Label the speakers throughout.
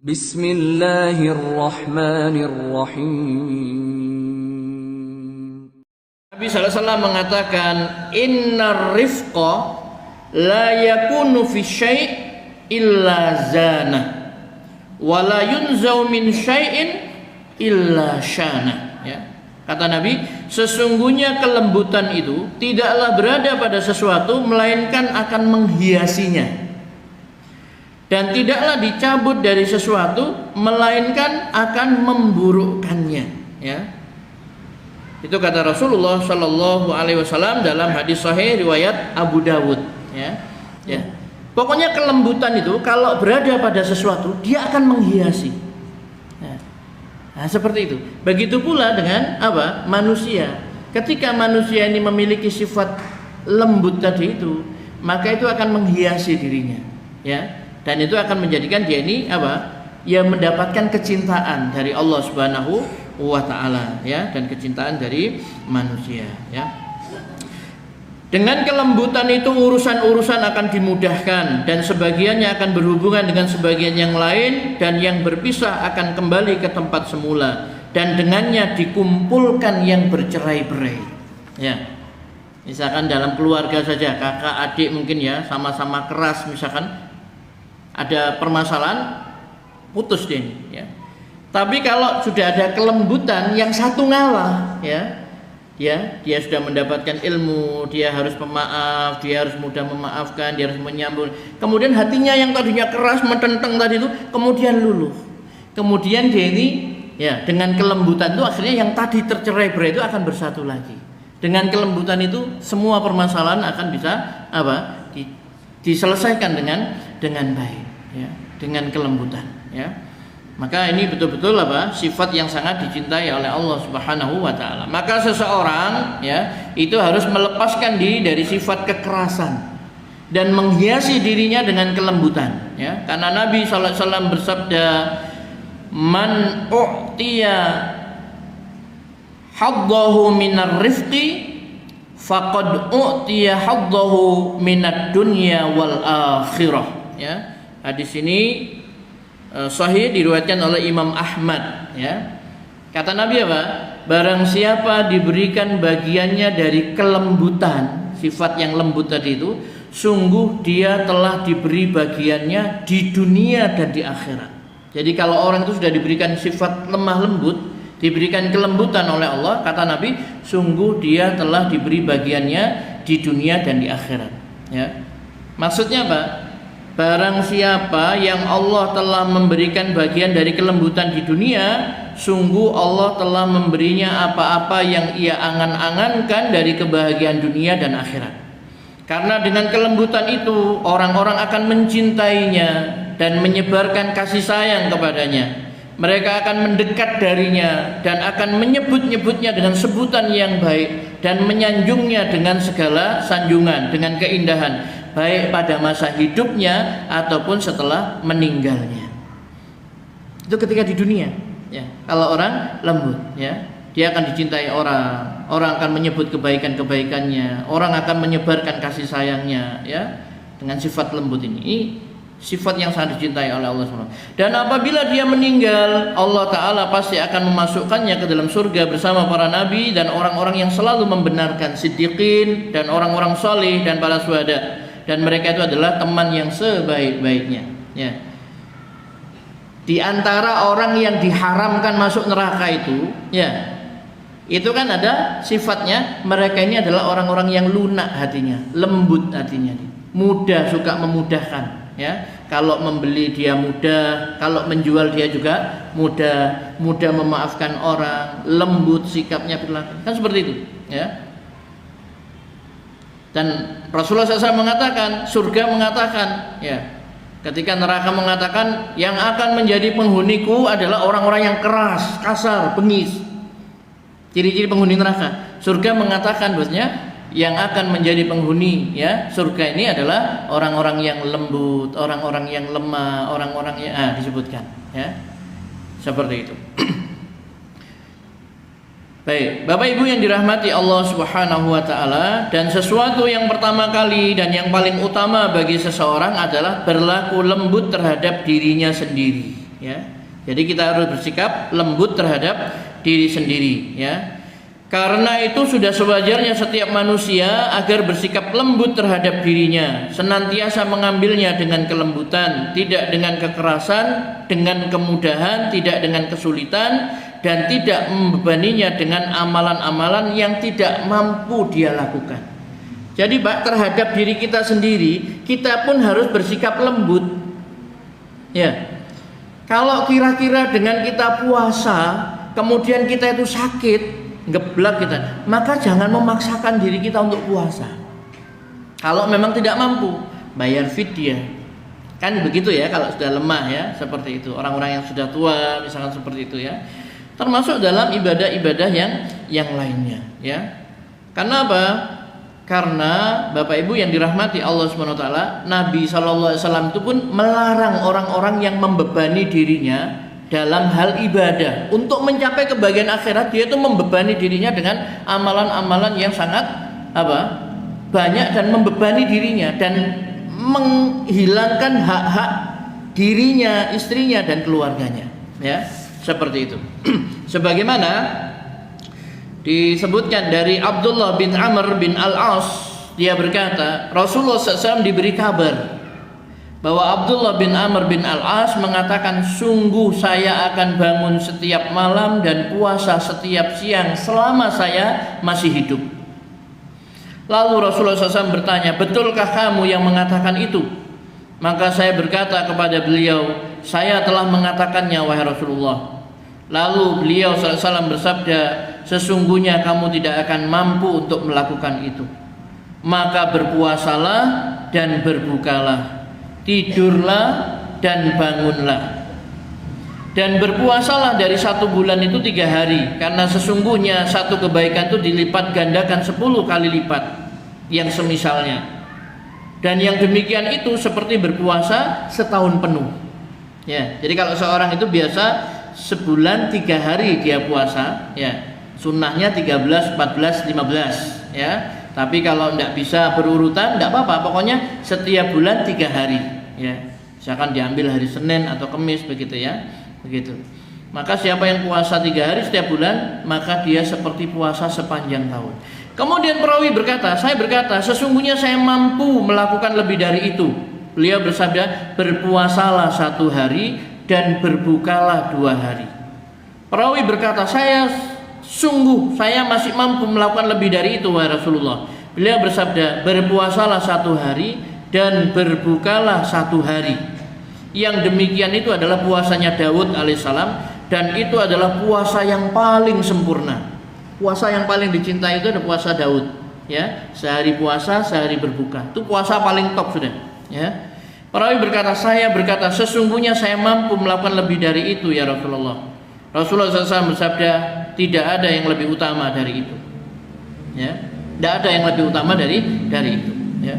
Speaker 1: Bismillahirrahmanirrahim.
Speaker 2: Nabi SAW mengatakan, Innar rifqa la yakunu fi syai' illa zana wa la yunzau min syai'in illa syana. Ya. Kata Nabi, sesungguhnya kelembutan itu tidaklah berada pada sesuatu melainkan akan menghiasinya, dan tidaklah dicabut dari sesuatu melainkan akan memburukkannya. Ya. Itu kata Rasulullah Shallallahu Alaihi Wasallam dalam hadis sahih riwayat Abu Dawud. Ya. Pokoknya kelembutan itu kalau berada pada sesuatu dia akan menghiasi. Nah, seperti itu. Begitu pula dengan apa? Manusia. Ketika manusia ini memiliki sifat lembut tadi itu, maka itu akan menghiasi dirinya. Ya. Dan itu akan menjadikan dia ini apa? Ya, mendapatkan kecintaan dari Allah Subhanahu wa ta'ala, ya, dan kecintaan dari manusia, ya. Dengan kelembutan itu urusan-urusan akan dimudahkan, dan sebagiannya akan berhubungan dengan sebagian yang lain, dan yang berpisah akan kembali ke tempat semula, dan dengannya dikumpulkan yang bercerai-berai. Ya. Misalkan dalam keluarga saja, kakak adik mungkin ya sama-sama keras, misalkan ada permasalahan, putus dia ini, ya. Tapi kalau sudah ada kelembutan, yang satu ngalah, ya, dia sudah mendapatkan ilmu, dia harus pemaaf, dia harus mudah memaafkan, dia harus menyambut. Kemudian hatinya yang tadinya keras, mententeng tadi itu, kemudian luluh. Kemudian dia ini, ya, dengan kelembutan itu akhirnya yang tadi tercerai-berai itu akan bersatu lagi. Dengan kelembutan itu semua permasalahan akan bisa apa? Diselesaikan dengan baik, ya, dengan kelembutan, ya. Maka ini betul-betul apa? Sifat yang sangat dicintai oleh Allah Subhanahu wa taala. Maka seseorang, ya, itu harus melepaskan diri dari sifat kekerasan dan menghiasi dirinya dengan kelembutan, ya. Karena Nabi sallallahu alaihi wasallam bersabda, "Man u'tiya haddahu minar rifqi faqad u'tiya haddahu minad dunya wal akhirah." Ya. Hadis ini sahih diriwayatkan oleh Imam Ahmad, ya. Kata Nabi apa? Barang siapa diberikan bagiannya dari kelembutan, sifat yang lembut tadi itu, sungguh dia telah diberi bagiannya di dunia dan di akhirat. Jadi kalau orang itu sudah diberikan sifat lemah lembut, diberikan kelembutan oleh Allah, kata Nabi, sungguh dia telah diberi bagiannya di dunia dan di akhirat, ya. Maksudnya apa? Barang siapa yang Allah telah memberikan bagian dari kelembutan di dunia, sungguh Allah telah memberinya apa-apa yang ia angan-angankan dari kebahagiaan dunia dan akhirat. Karena dengan kelembutan itu orang-orang akan mencintainya dan menyebarkan kasih sayang kepadanya. Mereka akan mendekat darinya dan akan menyebut-nyebutnya dengan sebutan yang baik dan menyanjungnya dengan segala sanjungan, dengan keindahan, baik pada masa hidupnya ataupun setelah meninggalnya. Itu ketika di dunia, ya. Kalau orang lembut, ya, dia akan dicintai orang akan menyebut kebaikan-kebaikannya, orang akan menyebarkan kasih sayangnya, ya, dengan sifat lembut ini. Ini sifat yang sangat dicintai oleh Allah SWT. Dan apabila dia meninggal, Allah Ta'ala pasti akan memasukkannya ke dalam surga bersama para nabi dan orang-orang yang selalu membenarkan, siddiqin dan orang-orang saleh dan para syuhada. Dan mereka itu adalah teman yang sebaik-baiknya, ya. Di antara orang yang diharamkan masuk neraka itu, ya, itu kan ada sifatnya, mereka ini adalah orang-orang yang lunak hatinya, lembut hatinya, mudah, suka memudahkan, ya. Kalau membeli dia mudah, kalau menjual dia juga mudah memaafkan orang, lembut sikapnya, perilaku, kan seperti itu, ya. Dan Rasulullah SAW mengatakan, surga mengatakan, ya, ketika neraka mengatakan yang akan menjadi penghuniku adalah orang-orang yang keras, kasar, bengis. Ciri-ciri penghuni neraka. Surga mengatakan bahwasanya yang akan menjadi penghuni, ya, surga ini adalah orang-orang yang lembut, orang-orang yang lemah, orang-orang yang disebutkan, ya, seperti itu. Baik, Bapak Ibu yang dirahmati Allah Subhanahu wa taala, dan sesuatu yang pertama kali dan yang paling utama bagi seseorang adalah berlaku lembut terhadap dirinya sendiri, ya. Jadi kita harus bersikap lembut terhadap diri sendiri, ya. Karena itu sudah sewajarnya setiap manusia agar bersikap lembut terhadap dirinya, senantiasa mengambilnya dengan kelembutan, tidak dengan kekerasan, dengan kemudahan, tidak dengan kesulitan, dan tidak membebaninya dengan amalan-amalan yang tidak mampu dia lakukan. Jadi Pak, terhadap diri kita sendiri, kita pun harus bersikap lembut. Ya. Kalau kira-kira dengan kita puasa, kemudian kita itu sakit, geblak kita, maka jangan memaksakan diri kita untuk puasa. Kalau memang tidak mampu, bayar fidyah. Kan begitu ya, kalau sudah lemah ya, seperti itu. Orang-orang yang sudah tua misalkan seperti itu ya. Termasuk dalam ibadah-ibadah yang lainnya ya. Karena apa? Karena Bapak Ibu yang dirahmati Allah SWT, Nabi SAW itu pun melarang orang-orang yang membebani dirinya dalam hal ibadah. Untuk mencapai kebahagiaan akhirat, dia itu membebani dirinya dengan amalan-amalan yang sangat banyak dan membebani dirinya dan menghilangkan hak-hak dirinya, istrinya dan keluarganya, ya, seperti itu. Sebagaimana disebutkan dari Abdullah bin Amr bin Al-As, dia berkata, Rasulullah SAW diberi kabar bahwa Abdullah bin Amr bin Al-As mengatakan, sungguh saya akan bangun setiap malam dan puasa setiap siang selama saya masih hidup. Lalu Rasulullah SAW bertanya, betulkah kamu yang mengatakan itu? Maka saya berkata kepada beliau, saya telah mengatakannya wahai Rasulullah. Lalu beliau SAW bersabda, sesungguhnya kamu tidak akan mampu untuk melakukan itu. Maka berpuasalah dan berbukalah, tidurlah dan bangunlah, dan berpuasalah dari 1 bulan itu 3 hari, karena sesungguhnya satu kebaikan itu dilipat gandakan 10 kali lipat yang semisalnya, dan yang demikian itu seperti berpuasa setahun penuh ya. Jadi kalau seorang itu biasa sebulan 3 hari dia puasa ya, sunnahnya 13, 14, 15 ya. Tapi kalau tidak bisa berurutan, tidak apa-apa. Pokoknya setiap bulan 3 hari, ya. Misalkan diambil hari Senin atau Kamis, begitu ya, begitu. Maka siapa yang puasa 3 hari setiap bulan, maka dia seperti puasa sepanjang tahun. Kemudian perawi berkata, saya berkata, sesungguhnya saya mampu melakukan lebih dari itu. Beliau bersabda, berpuasalah 1 hari dan berbukalah 2 hari. Perawi berkata, sungguh saya masih mampu melakukan lebih dari itu wahai Rasulullah. Beliau bersabda, berpuasalah 1 hari dan berbukalah 1 hari. Yang demikian itu adalah puasanya Daud alaihissalam, dan itu adalah puasa yang paling sempurna. Puasa yang paling dicintai itu adalah puasa Daud ya, sehari puasa sehari berbuka. Itu puasa paling top sudah ya. Perawi berkata, saya berkata, sesungguhnya saya mampu melakukan lebih dari itu ya Rasulullah. Rasulullah SAW bersabda, tidak ada yang lebih utama dari itu. Ya, tidak ada yang lebih utama dari itu. Ya.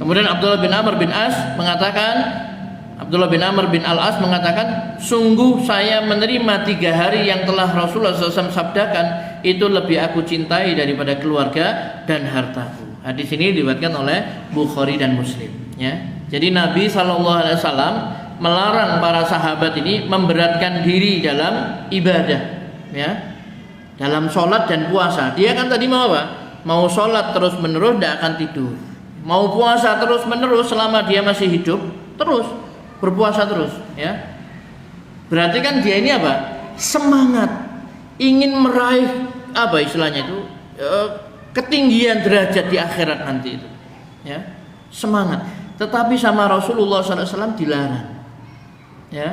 Speaker 2: Kemudian Abdullah bin Amr bin Al-As mengatakan, sungguh saya menerima 3 hari yang telah Rasulullah SAW sabdakan, itu lebih aku cintai daripada keluarga dan hartaku. Hadis ini diriwayatkan oleh Bukhari dan Muslim. Ya. Jadi Nabi SAW melarang para sahabat ini memberatkan diri dalam ibadah, ya, dalam sholat dan puasa. Dia kan tadi mau apa? Mau sholat terus menerus, tidak akan tidur. Mau puasa terus menerus selama dia masih hidup, terus berpuasa terus, ya. Berarti kan dia ini apa? Semangat, ingin meraih apa istilahnya itu, ketinggian derajat di akhirat nanti itu, ya, semangat. Tetapi sama Rasulullah SAW dilarang. Ya,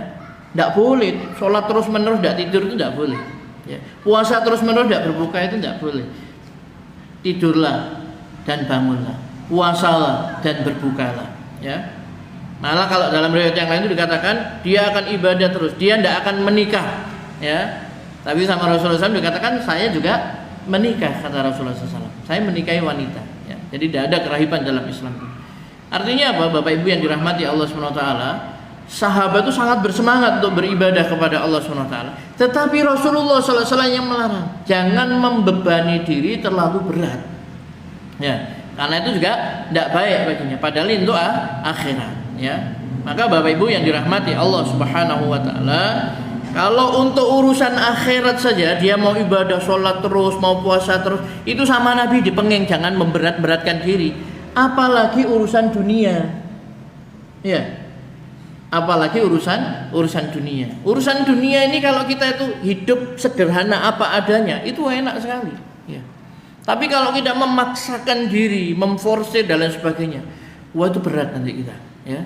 Speaker 2: tidak boleh sholat terus menerus, tidak tidur itu tidak boleh. Ya. Puasa terus menerus, tidak berbuka itu tidak boleh. Tidurlah dan bangunlah, puasalah dan berbukalah. Ya. Malah kalau dalam riwayat yang lain itu dikatakan dia akan ibadah terus, dia tidak akan menikah. Ya. Tapi sama Rasulullah SAW dikatakan saya juga menikah, kata Rasulullah SAW. Saya menikahi wanita. Ya. Jadi tidak ada kerahiban dalam Islam. Artinya apa, Bapak Ibu yang dirahmati Allah SWT? Sahabat itu sangat bersemangat untuk beribadah kepada Allah SWT. Tetapi Rasulullah SAW yang melarang, jangan membebani diri terlalu berat. Ya, karena itu juga tidak baik baginya. Padahal itu akhirat. Ya, Maka Bapak Ibu yang dirahmati Allah Subhanahu wa taala, kalau untuk urusan akhirat saja dia mau ibadah, sholat terus, mau puasa terus, itu sama Nabi dipenging jangan memberat-beratkan diri. Apalagi urusan dunia. Ya. Apalagi urusan dunia. Urusan dunia ini kalau kita itu hidup sederhana apa adanya, itu enak sekali. Ya. Tapi kalau kita memaksakan diri, memforsir dan lain sebagainya, wah itu berat nanti kita. Ya.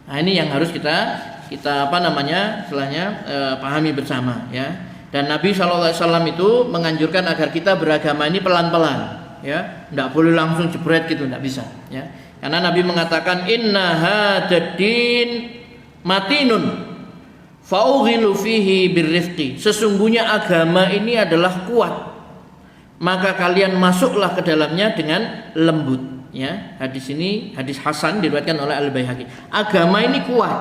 Speaker 2: Nah ini yang harus kita istilahnya pahami bersama. Ya. Dan Nabi SAW itu menganjurkan agar kita beragama ini pelan-pelan. Ya, tidak boleh langsung jebret gitu, tidak bisa. Ya. Karena Nabi mengatakan inna hadad-din matinun faughilu fihi birrifqi. Sesungguhnya agama ini adalah kuat, maka kalian masuklah ke dalamnya dengan lembut. Ya, hadis ini hadis hasan diriwayatkan oleh Al-Baihaqi. Agama ini kuat,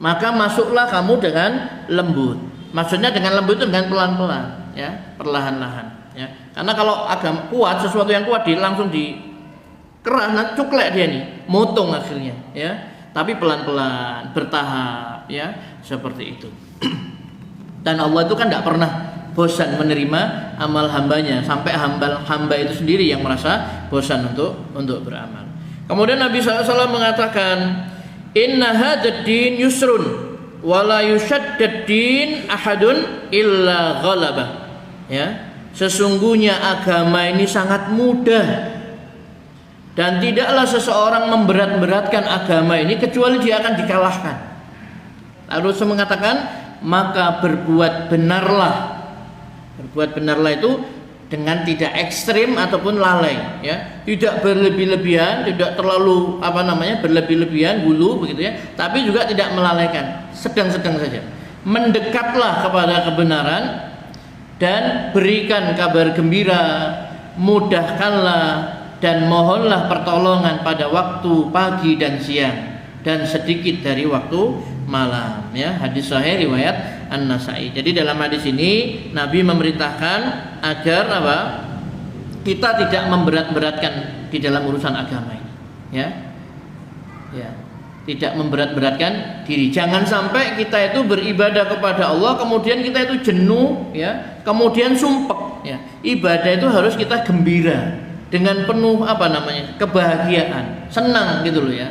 Speaker 2: maka masuklah kamu dengan lembut. Maksudnya dengan lembut itu dengan pelan-pelan, ya, perlahan-lahan. Ya, karena kalau agama kuat, sesuatu yang kuat langsung dikerah, cuklek dia nih, motong akhirnya. Ya, tapi pelan-pelan, bertahap, ya, seperti itu. Dan Allah itu kan tidak pernah bosan menerima amal hambanya, sampai hamba itu sendiri yang merasa bosan untuk beramal. Kemudian Nabi SAW mengatakan, inna hadzal-din yusrun, wala yushaddad-din ahadun illa ghalabah. Ya, sesungguhnya agama ini sangat mudah dan tidaklah seseorang memberat-beratkan agama ini kecuali dia akan dikalahkan. Lalu saya mengatakan, maka berbuat benarlah. Berbuat benarlah itu dengan tidak ekstrim ataupun lalai, ya. Tidak berlebih-lebihan, tidak terlalu berlebih-lebihan, gulu begitu ya, tapi juga tidak melalaikan, sedang-sedang saja. Mendekatlah kepada kebenaran dan berikan kabar gembira, mudahkanlah dan mohonlah pertolongan pada waktu pagi dan siang dan sedikit dari waktu malam. Ya, hadis sahih riwayat An-Nasa'i. Jadi dalam hadis ini Nabi memerintahkan agar kita tidak memberat-beratkan di dalam urusan agama ini. Ya, ya, tidak memberat-beratkan diri. Jangan sampai kita itu beribadah kepada Allah kemudian kita itu jenuh, ya, kemudian sumpek. Ya, ibadah itu harus kita gembira dengan penuh kebahagiaan, senang gitu loh, ya.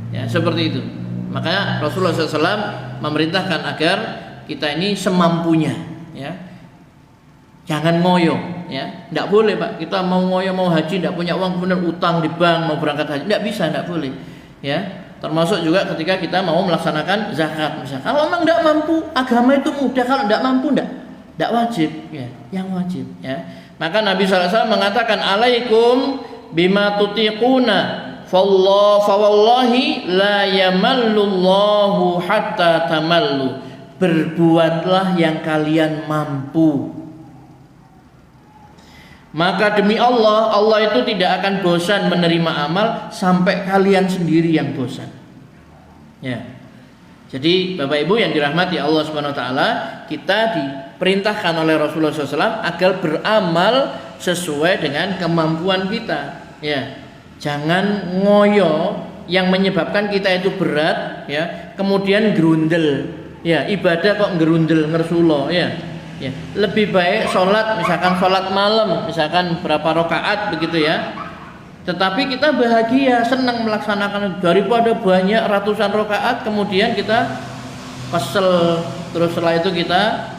Speaker 2: Ya, seperti itu. Makanya Rasulullah SAW memerintahkan agar kita ini semampunya, ya. Jangan ngoyo, ya. Tidak boleh, Pak. Kita mau ngoyo mau haji tidak punya uang kemudian utang di bank mau berangkat haji, tidak bisa, tidak boleh. Ya. Termasuk juga ketika kita mau melaksanakan zakat misalnya. Kalau memang tidak mampu, agama itu mudah. Kalau tidak mampu tidak wajib, ya. Yang wajib, ya. Maka Nabi SAW mengatakan alaikum bima tutiquna fawallahi la yamallullahu hatta tamallu. Berbuatlah yang kalian mampu, maka demi Allah, Allah itu tidak akan bosan menerima amal sampai kalian sendiri yang bosan. Ya. Jadi Bapak Ibu yang dirahmati Allah Subhanahu wa taala, kita diperintahkan oleh Rasulullah SAW agar beramal sesuai dengan kemampuan kita. Ya. Jangan ngoyo yang menyebabkan kita itu berat, ya, kemudian gerundel. Ya, ibadah kok gerundel ngersulo, ya. Ya, lebih baik sholat, misalkan sholat malam, misalkan berapa rakaat begitu, ya. Tetapi kita bahagia, senang melaksanakan daripada banyak ratusan rakaat kemudian kita kesel, terus setelah itu kita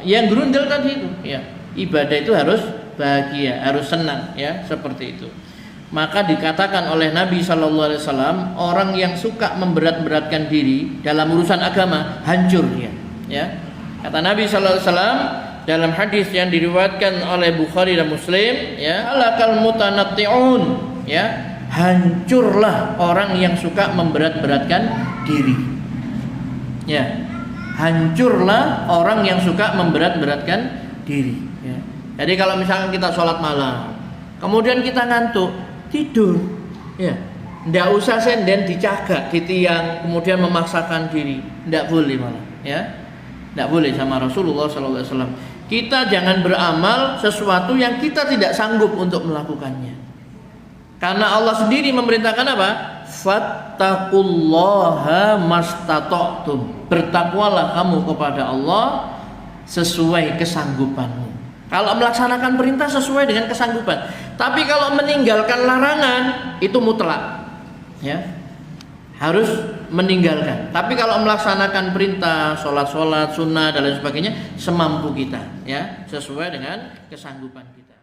Speaker 2: yang gerundel tadi itu, ya. Ibadah itu harus bahagia, harus senang, ya, seperti itu. Maka dikatakan oleh Nabi SAW, orang yang suka memberat-beratkan diri dalam urusan agama hancur dia, ya. Kata Nabi SAW dalam hadis yang diriwayatkan oleh Bukhari dan Muslim, ya, alakal mutanatti'un, ya, hancurlah orang yang suka memberat-beratkan diri, ya, hancurlah orang yang suka memberat-beratkan diri, ya. Jadi kalau misalkan kita sholat malam kemudian kita ngantuk tidur, ya, ndak usah senden dicagak di tiang kemudian memaksakan diri, ndak boleh malah, ya. Tidak boleh sama Rasulullah SAW. Kita jangan beramal sesuatu yang kita tidak sanggup untuk melakukannya. Karena Allah sendiri memerintahkan apa? fattaqullaha mastata'tum. Bertakwalah kamu kepada Allah sesuai kesanggupanmu. Kalau melaksanakan perintah sesuai dengan kesanggupan. Tapi kalau meninggalkan larangan itu mutlak. Ya. Harus meninggalkan. Tapi kalau melaksanakan perintah, sholat, sunnah dan lain sebagainya semampu kita, ya, sesuai dengan kesanggupan kita.